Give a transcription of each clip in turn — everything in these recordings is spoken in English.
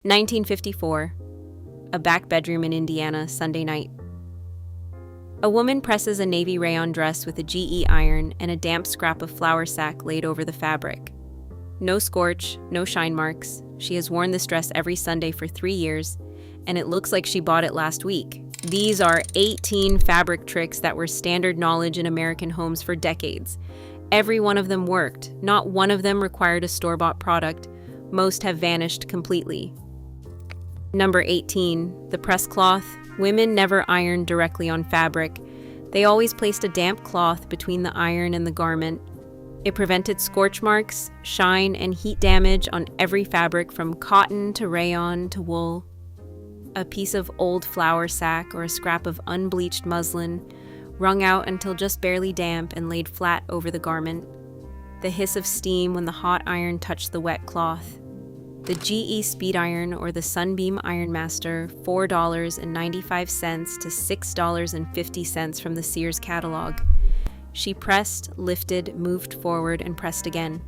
1954. A back bedroom in Indiana, Sunday night. A woman presses a navy rayon dress with a GE iron and a damp scrap of flour sack laid over the fabric. No scorch, no shine marks. She has worn this dress every Sunday for 3 years, and it looks like she bought it last week. These are 18 fabric tricks that were standard knowledge in American homes for decades. Every one of them worked. Not one of them required a store-bought product. Most have vanished completely. Number 18. The press cloth. Women never ironed directly on fabric. They always placed a damp cloth between the iron and the garment. It prevented scorch marks, shine, and heat damage on every fabric from cotton to rayon to wool. A piece of old flour sack or a scrap of unbleached muslin, wrung out until just barely damp and laid flat over the garment. The hiss of steam when the hot iron touched the wet cloth. The GE Speed Iron or the Sunbeam Iron Master, $4.95 to $6.50 from the Sears catalog. She pressed, lifted, moved forward, and pressed again.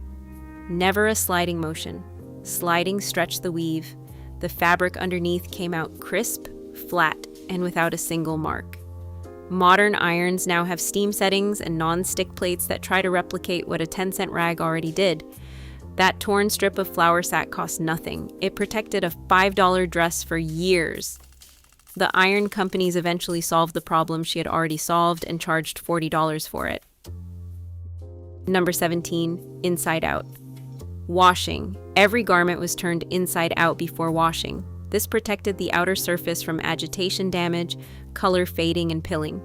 Never a sliding motion. Sliding stretched the weave. The fabric underneath came out crisp, flat, and without a single mark. Modern irons now have steam settings and non-stick plates that try to replicate what a 10-cent rag already did. That torn strip of flour sack cost nothing. It protected a $5 dress for years. The iron companies eventually solved the problem she had already solved and charged $40 for it. Number 17. Inside out. Washing. Every garment was turned inside out before washing. This protected the outer surface from agitation damage, color fading, and pilling.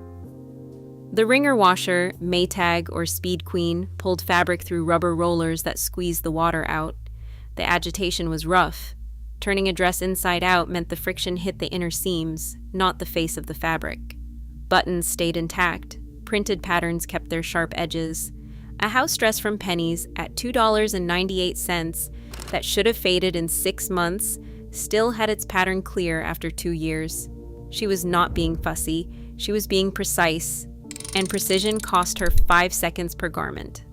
The wringer washer, Maytag or Speed Queen, pulled fabric through rubber rollers that squeezed the water out. The agitation was rough. Turning a dress inside out meant the friction hit the inner seams, not the face of the fabric. Buttons stayed intact. Printed patterns kept their sharp edges. A house dress from Penny's at $2.98 that should have faded in 6 months still had its pattern clear after 2 years. She was not being fussy. She was being precise. And precision cost her 5 seconds per garment.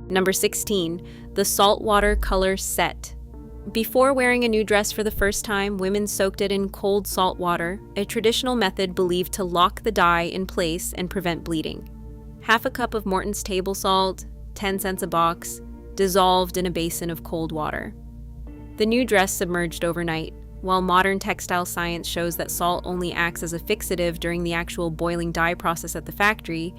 Number 16. The saltwater color set. Before wearing a new dress for the first time, women soaked it in cold salt water, a traditional method believed to lock the dye in place and prevent bleeding. Half a cup of Morton's table salt, 10 cents a box, dissolved in a basin of cold water. The new dress submerged overnight. While modern textile science shows that salt only acts as a fixative during the actual boiling dye process at the factory,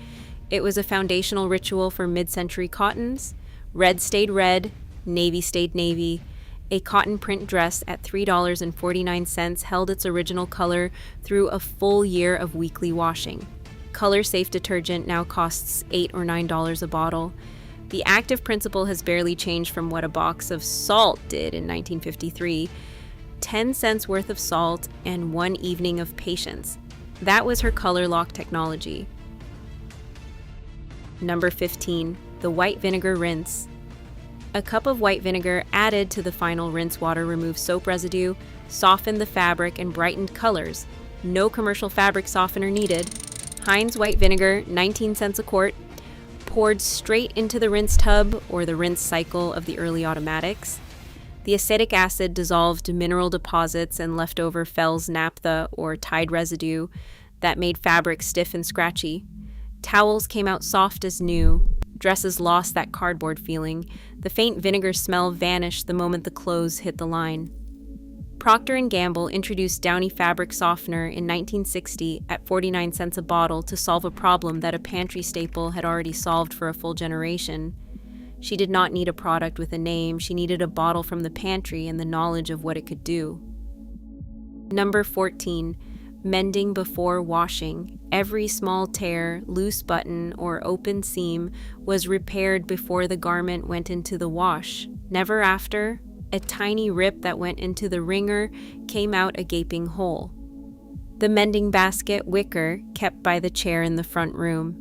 it was a foundational ritual for mid-century cottons. Red stayed red, navy stayed navy. A cotton print dress at $3.49 held its original color through a full year of weekly washing. Color-safe detergent now costs $8 or $9 a bottle. The active principle has barely changed from what a box of salt did in 1953. 10 cents worth of salt and 1 evening of patience. That was her color lock technology. Number 15. The white vinegar rinse. A cup of white vinegar added to the final rinse water removed soap residue, softened the fabric, and brightened colors. No commercial fabric softener needed. Heinz white vinegar, 19 cents a quart, poured straight into the rinse tub or the rinse cycle of the early automatics. The acetic acid dissolved mineral deposits and leftover Fels naphtha or Tide residue that made fabric stiff and scratchy. Towels came out soft as new. Dresses lost that cardboard feeling. The faint vinegar smell vanished the moment the clothes hit the line. Procter & Gamble introduced Downy fabric softener in 1960 at 49 cents a bottle to solve a problem that a pantry staple had already solved for a full generation. She did not need a product with a name. She needed a bottle from the pantry and the knowledge of what it could do. Number 14. Mending before washing. Every small tear, loose button, or open seam was repaired before the garment went into the wash. Never after. A tiny rip that went into the wringer came out a gaping hole. The mending basket wicker kept by the chair in the front room.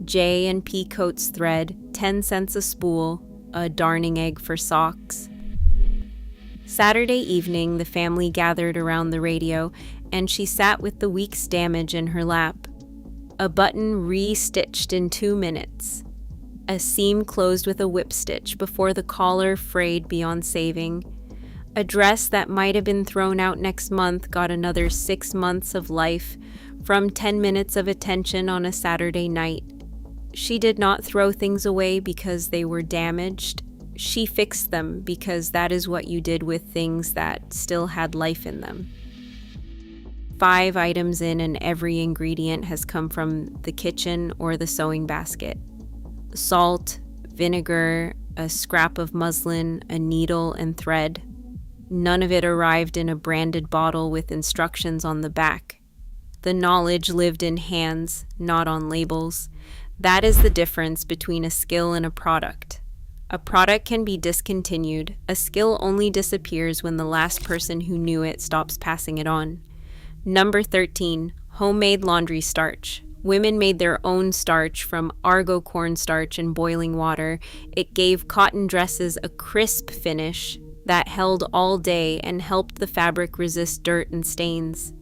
J&P Coats thread, 10 cents a spool, a darning egg for socks. Saturday evening, the family gathered around the radio, and she sat with the week's damage in her lap. A button re-stitched in 2 minutes. A seam closed with a whip stitch before the collar frayed beyond saving. A dress that might have been thrown out next month got another 6 months of life from 10 minutes of attention on a Saturday night. She did not throw things away because they were damaged. She fixed them because that is what you did with things that still had life in them. 5 items in and every ingredient has come from the kitchen or the sewing basket. Salt, vinegar, a scrap of muslin, a needle, and thread. None of it arrived in a branded bottle with instructions on the back. The knowledge lived in hands, not on labels. That is the difference between a skill and a product. A product can be discontinued. A skill only disappears when the last person who knew it stops passing it on. Number 13, homemade laundry starch. Women made their own starch from Argo cornstarch and boiling water. It gave cotton dresses a crisp finish that held all day and helped the fabric resist dirt and stains.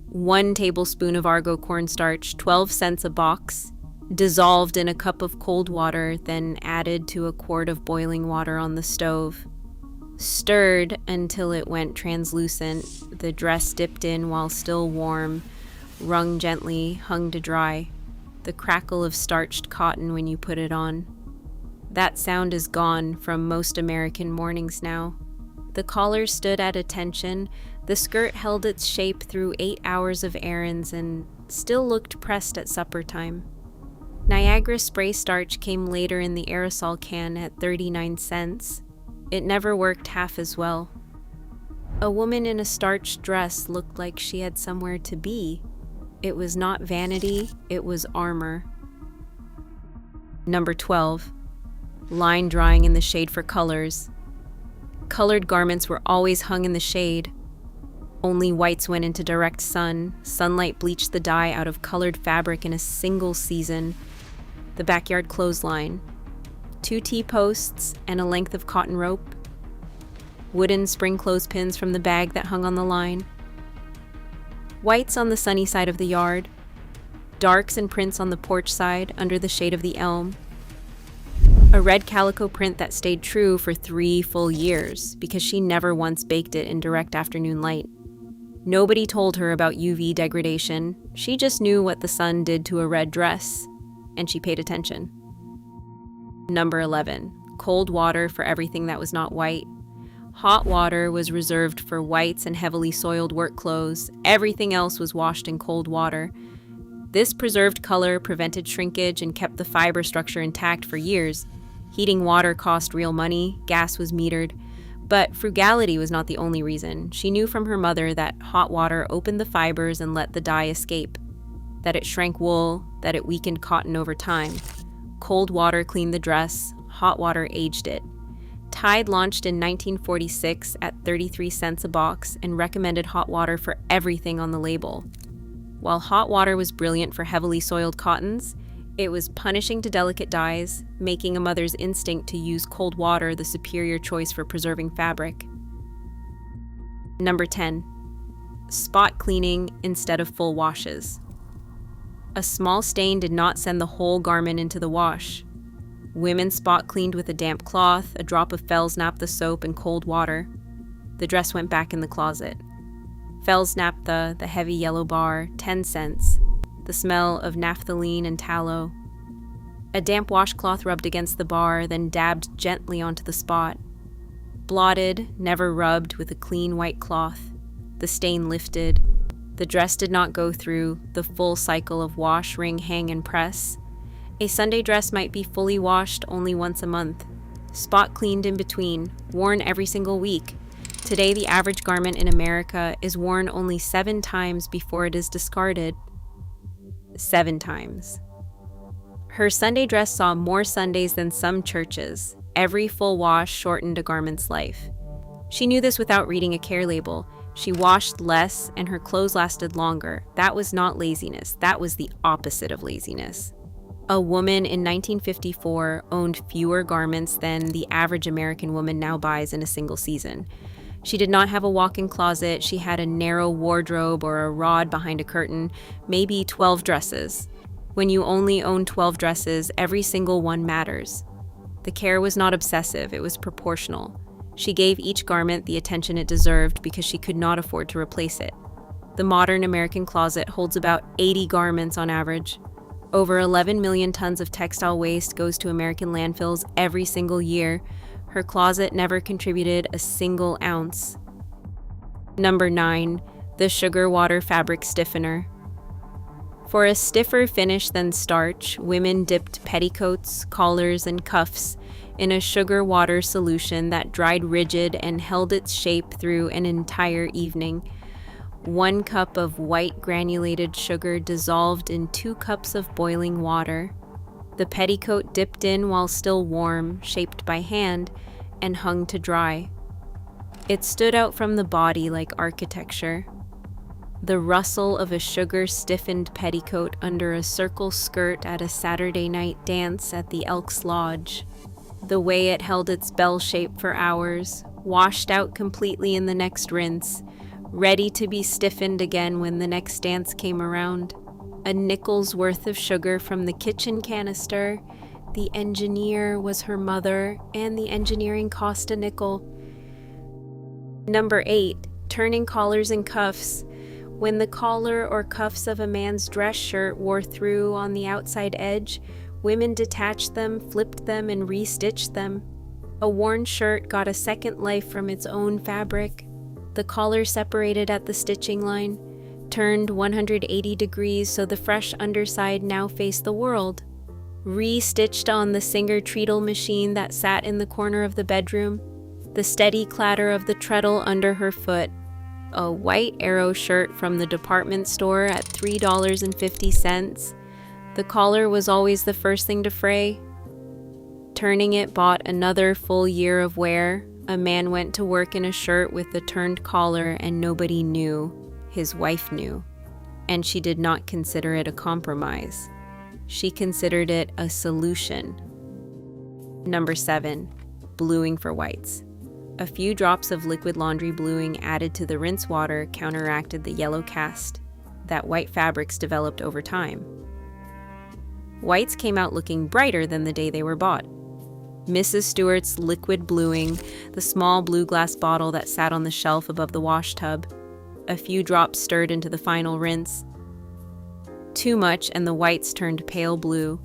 1 tablespoon of Argo cornstarch, 12 cents a box, dissolved in a cup of cold water, then added to a quart of boiling water on the stove. Stirred until it went translucent, the dress dipped in while still warm, wrung gently, hung to dry. The crackle of starched cotton when you put it on. That sound is gone from most American mornings now. The collar stood at attention, the skirt held its shape through 8 hours of errands and still looked pressed at supper time. Niagara spray starch came later in the aerosol can at 39 cents. It never worked half as well. A woman in a starched dress looked like she had somewhere to be. It was not vanity, it was armor. Number 12. Line drying in the shade for colors. Colored garments were always hung in the shade. Only whites went into direct sun. Sunlight bleached the dye out of colored fabric in a single season. The backyard clothesline. 2 T-posts and a length of cotton rope. Wooden spring clothespins from the bag that hung on the line. Whites on the sunny side of the yard. Darks and prints on the porch side under the shade of the elm. A red calico print that stayed true for 3 full years because she never once baked it in direct afternoon light. Nobody told her about UV degradation. She just knew what the sun did to a red dress, and she paid attention. Number 11. Cold water for everything that was not white. Hot water was reserved for whites and heavily soiled work clothes. Everything else was washed in cold water. This preserved color, prevented shrinkage, and kept the fiber structure intact for years. Heating water cost real money, gas was metered. But frugality was not the only reason. She knew from her mother that hot water opened the fibers and let the dye escape, that it shrank wool, that it weakened cotton over time. Cold water cleaned the dress, hot water aged it. Tide launched in 1946 at 33 cents a box and recommended hot water for everything on the label. While hot water was brilliant for heavily soiled cottons, it was punishing to delicate dyes, making a mother's instinct to use cold water the superior choice for preserving fabric. Number 10. Spot cleaning instead of full washes. A small stain did not send the whole garment into the wash. Women spot cleaned with a damp cloth, a drop of Felsnap the soap, and cold water. The dress went back in the closet. Felsnap the heavy yellow bar, 10 cents. The smell of naphthalene and tallow. A damp washcloth rubbed against the bar, then dabbed gently onto the spot. Blotted, never rubbed with a clean white cloth. The stain lifted. The dress did not go through the full cycle of wash, wring, hang, and press. A Sunday dress might be fully washed only once a month. Spot cleaned in between, worn every single week. Today, the average garment in America is worn only 7 times before it is discarded. 7 times. Her Sunday dress saw more Sundays than some churches. Every full wash shortened a garment's life. She knew this without reading a care label. She washed less and her clothes lasted longer. That was not laziness. That was the opposite of laziness. A woman in 1954 owned fewer garments than the average American woman now buys in a single season. She did not have a walk-in closet. She had a narrow wardrobe or a rod behind a curtain, maybe 12 dresses. When you only own 12 dresses, every single one matters. The care was not obsessive, it was proportional. She gave each garment the attention it deserved because she could not afford to replace it. The modern American closet holds about 80 garments on average. Over 11 million tons of textile waste goes to American landfills every single year. Her closet never contributed a single ounce. Number 9. The Sugar Water Fabric Stiffener. For a stiffer finish than starch, women dipped petticoats, collars, and cuffs in a sugar water solution that dried rigid and held its shape through an entire evening. 1 cup of white granulated sugar dissolved in 2 cups of boiling water. The petticoat dipped in while still warm, shaped by hand, and hung to dry. It stood out from the body like architecture. The rustle of a sugar-stiffened petticoat under a circle skirt at a Saturday night dance at the Elks Lodge. The way it held its bell shape for hours, washed out completely in the next rinse, ready to be stiffened again when the next dance came around. A nickel's worth of sugar from the kitchen canister. The engineer was her mother, and the engineering cost a nickel. Number 8. Turning collars and cuffs. When the collar or cuffs of a man's dress shirt wore through on the outside edge, women detached them, flipped them, and re-stitched them. A worn shirt got a second life from its own fabric. The collar separated at the stitching line, turned 180 degrees so the fresh underside now faced the world. Re-stitched on the Singer treadle machine that sat in the corner of the bedroom, the steady clatter of the treadle under her foot. A white Arrow shirt from the department store at $3.50. The collar was always the first thing to fray. Turning it bought another full year of wear. A man went to work in a shirt with a turned collar and nobody knew. His wife knew. And she did not consider it a compromise. She considered it a solution. Number 7. Bluing for whites. A few drops of liquid laundry bluing added to the rinse water counteracted the yellow cast that white fabrics developed over time. Whites came out looking brighter than the day they were bought. Mrs. Stewart's liquid bluing, the small blue glass bottle that sat on the shelf above the wash tub. A few drops stirred into the final rinse. Too much and the whites turned pale blue.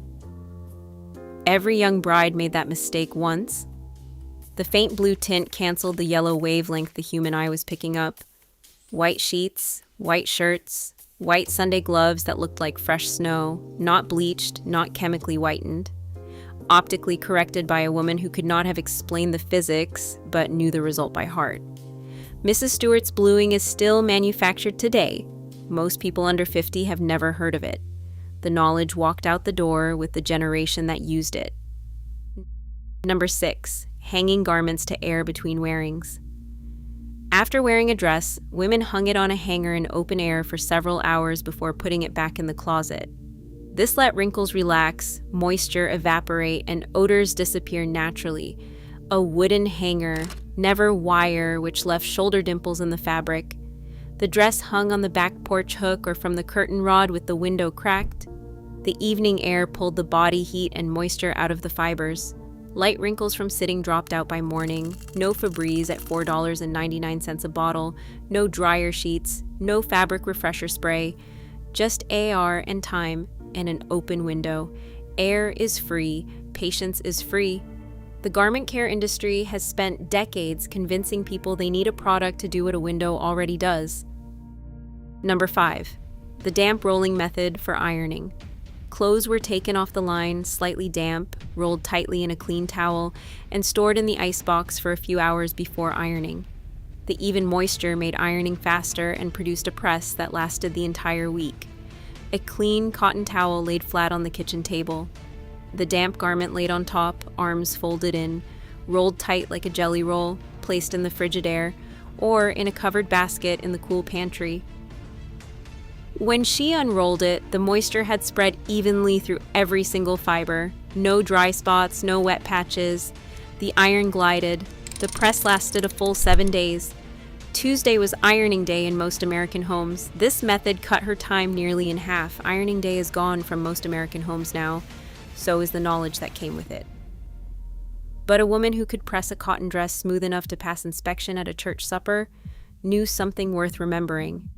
Every young bride made that mistake once. The faint blue tint canceled the yellow wavelength the human eye was picking up. White sheets, white shirts, white Sunday gloves that looked like fresh snow, not bleached, not chemically whitened. Optically corrected by a woman who could not have explained the physics, but knew the result by heart. Mrs. Stewart's bluing is still manufactured today. Most people under 50 have never heard of it. The knowledge walked out the door with the generation that used it. Number 6. Hanging garments to air between wearings. After wearing a dress, women hung it on a hanger in open air for several hours before putting it back in the closet. This let wrinkles relax, moisture evaporate, and odors disappear naturally. A wooden hanger, never wire, which left shoulder dimples in the fabric. The dress hung on the back porch hook or from the curtain rod with the window cracked. The evening air pulled the body heat and moisture out of the fibers. Light wrinkles from sitting dropped out by morning. No Febreze at $4.99 a bottle. No dryer sheets. No fabric refresher spray. Just AR and time and an open window. Air is free. Patience is free. The garment care industry has spent decades convincing people they need a product to do what a window already does. Number 5. The damp rolling method for ironing. Clothes were taken off the line, slightly damp, rolled tightly in a clean towel, and stored in the icebox for a few hours before ironing. The even moisture made ironing faster and produced a press that lasted the entire week. A clean cotton towel laid flat on the kitchen table. The damp garment laid on top, arms folded in, rolled tight like a jelly roll, placed in the Frigidaire, or in a covered basket in the cool pantry. When she unrolled it, the moisture had spread evenly through every single fiber. No dry spots, no wet patches. The iron glided. The press lasted a full 7 days. Tuesday was ironing day in most American homes. This method cut her time nearly in half. Ironing day is gone from most American homes now. So is the knowledge that came with it. But a woman who could press a cotton dress smooth enough to pass inspection at a church supper knew something worth remembering.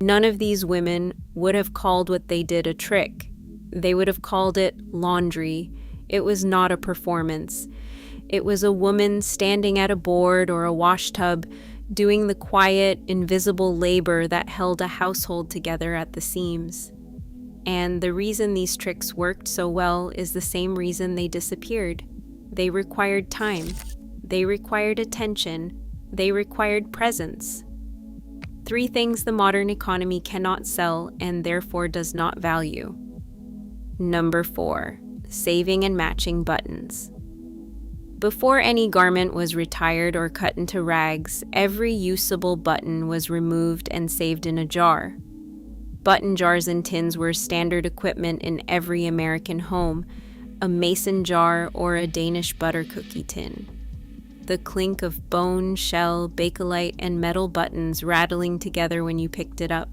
None of these women would have called what they did a trick. They would have called it laundry. It was not a performance. It was a woman standing at a board or a wash tub, doing the quiet, invisible labor that held a household together at the seams. And the reason these tricks worked so well is the same reason they disappeared. They required time. They required attention. They required presence. 3 things the modern economy cannot sell and therefore does not value. Number 4, saving and matching buttons. Before any garment was retired or cut into rags, every usable button was removed and saved in a jar. Button jars and tins were standard equipment in every American home, a mason jar or a Danish butter cookie tin. The clink of bone, shell, bakelite, and metal buttons rattling together when you picked it up.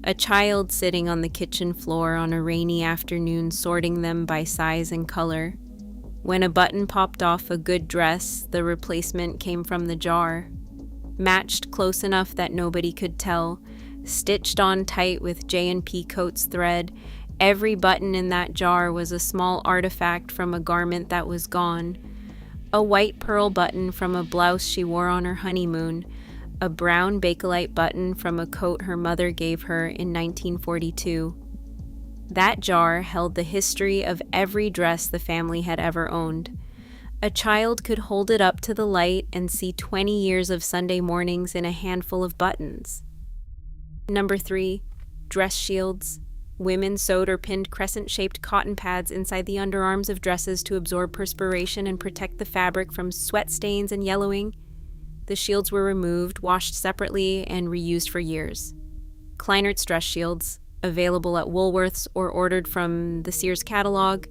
A child sitting on the kitchen floor on a rainy afternoon sorting them by size and color. When a button popped off a good dress, the replacement came from the jar. Matched close enough that nobody could tell, stitched on tight with J&P Coats thread, every button in that jar was a small artifact from a garment that was gone. A white pearl button from a blouse she wore on her honeymoon, a brown bakelite button from a coat her mother gave her in 1942. That jar held the history of every dress the family had ever owned. A child could hold it up to the light and see 20 years of Sunday mornings in a handful of buttons. Number 3, dress shields. Women sewed or pinned crescent-shaped cotton pads inside the underarms of dresses to absorb perspiration and protect the fabric from sweat stains and yellowing. The shields were removed, washed separately, and reused for years. Kleinert's dress shields, available at Woolworths or ordered from the Sears catalog,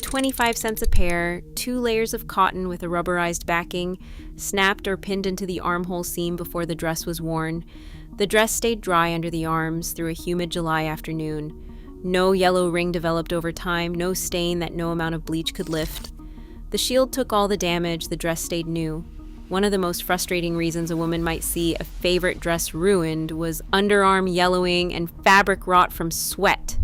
25 cents a pair, 2 layers of cotton with a rubberized backing, snapped or pinned into the armhole seam before the dress was worn. The dress stayed dry under the arms through a humid July afternoon. No yellow ring developed over time, no stain that no amount of bleach could lift. The shield took all the damage, the dress stayed new. One of the most frustrating reasons a woman might see a favorite dress ruined was underarm yellowing and fabric rot from sweat.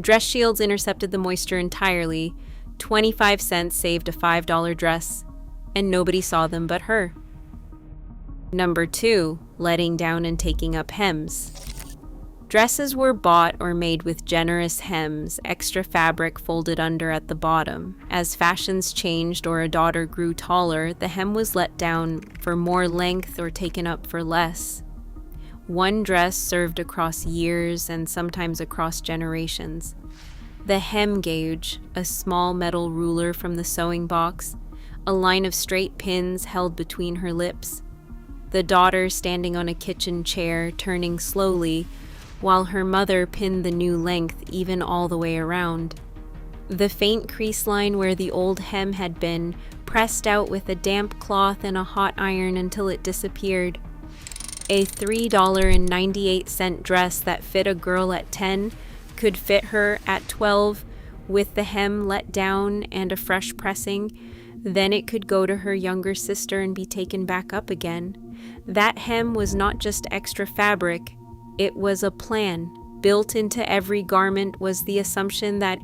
Dress shields intercepted the moisture entirely. 25 cents saved a $5 dress, and nobody saw them but her. Number 2, letting down and taking up hems. Dresses were bought or made with generous hems, extra fabric folded under at the bottom. As fashions changed or a daughter grew taller, the hem was let down for more length or taken up for less. One dress served across years and sometimes across generations. The hem gauge, a small metal ruler from the sewing box, a line of straight pins held between her lips. The daughter standing on a kitchen chair, turning slowly, while her mother pinned the new length even all the way around. The faint crease line where the old hem had been, pressed out with a damp cloth and a hot iron until it disappeared. A $3.98 dress that fit a girl at 10 could fit her at 12 with the hem let down and a fresh pressing. Then it could go to her younger sister and be taken back up again. That hem was not just extra fabric, it was a plan. Built into every garment was the assumption that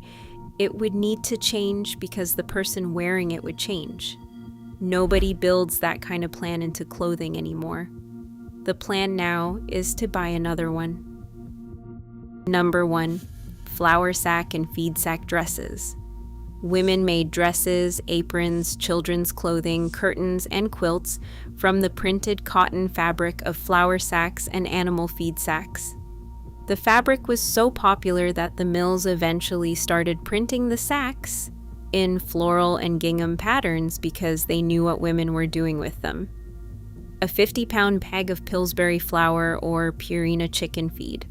it would need to change because the person wearing it would change. Nobody builds that kind of plan into clothing anymore. The plan now is to buy another one. Number 1, flour sack and feedsack dresses. Women made dresses, aprons, children's clothing, curtains, and quilts from the printed cotton fabric of flour sacks and animal feed sacks. The fabric was so popular that the mills eventually started printing the sacks in floral and gingham patterns because they knew what women were doing with them. A 50-pound bag of Pillsbury flour or Purina chicken feed.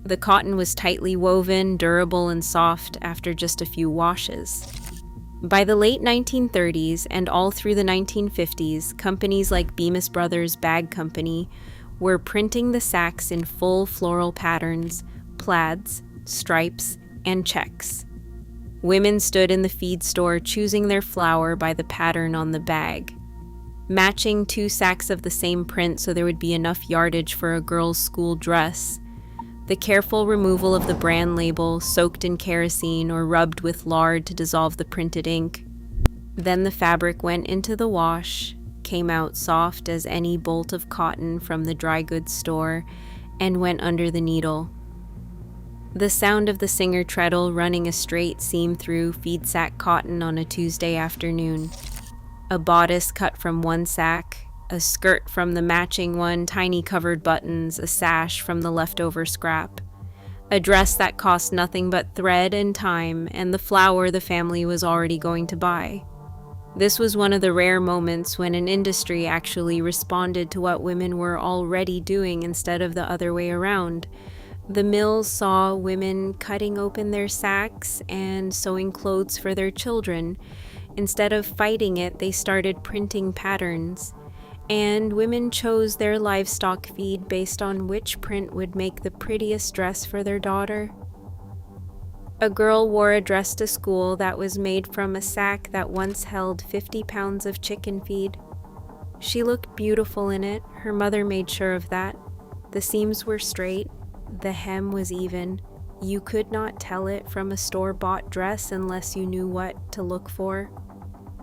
The cotton was tightly woven, durable, and soft after just a few washes. By the late 1930s and all through the 1950s, companies like Bemis Brothers Bag Company were printing the sacks in full floral patterns, plaids, stripes, and checks. Women stood in the feed store choosing their flour by the pattern on the bag, matching 2 sacks of the same print so there would be enough yardage for a girl's school dress. The careful removal of the brand label, soaked in kerosene or rubbed with lard to dissolve the printed ink. Then the fabric went into the wash, came out soft as any bolt of cotton from the dry goods store, and went under the needle. The sound of the Singer treadle running a straight seam through Feedsack cotton on a Tuesday afternoon. A bodice cut from one sack, a skirt from the matching one, tiny covered buttons, a sash from the leftover scrap. A dress that cost nothing but thread and time, and the flour the family was already going to buy. This was one of the rare moments when an industry actually responded to what women were already doing instead of the other way around. The mills saw women cutting open their sacks and sewing clothes for their children. Instead of fighting it, they started printing patterns. And women chose their livestock feed based on which print would make the prettiest dress for their daughter. A girl wore a dress to school that was made from a sack that once held 50 pounds of chicken feed. She looked beautiful in it. Her mother made sure of that. The seams were straight. The hem was even. You could not tell it from a store-bought dress unless you knew what to look for.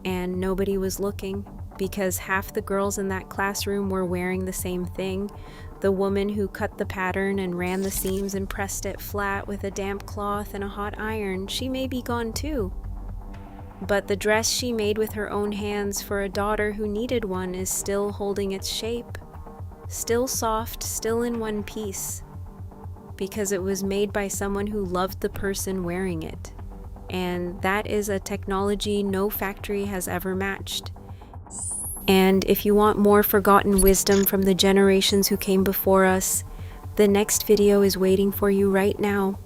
And nobody was looking, because half the girls in that classroom were wearing the same thing. The woman who cut the pattern and ran the seams and pressed it flat with a damp cloth and a hot iron, she may be gone too. But the dress she made with her own hands for a daughter who needed one is still holding its shape. Still soft, still in one piece. Because it was made by someone who loved the person wearing it. And that is a technology no factory has ever matched. And if you want more forgotten wisdom from the generations who came before us, the next video is waiting for you right now.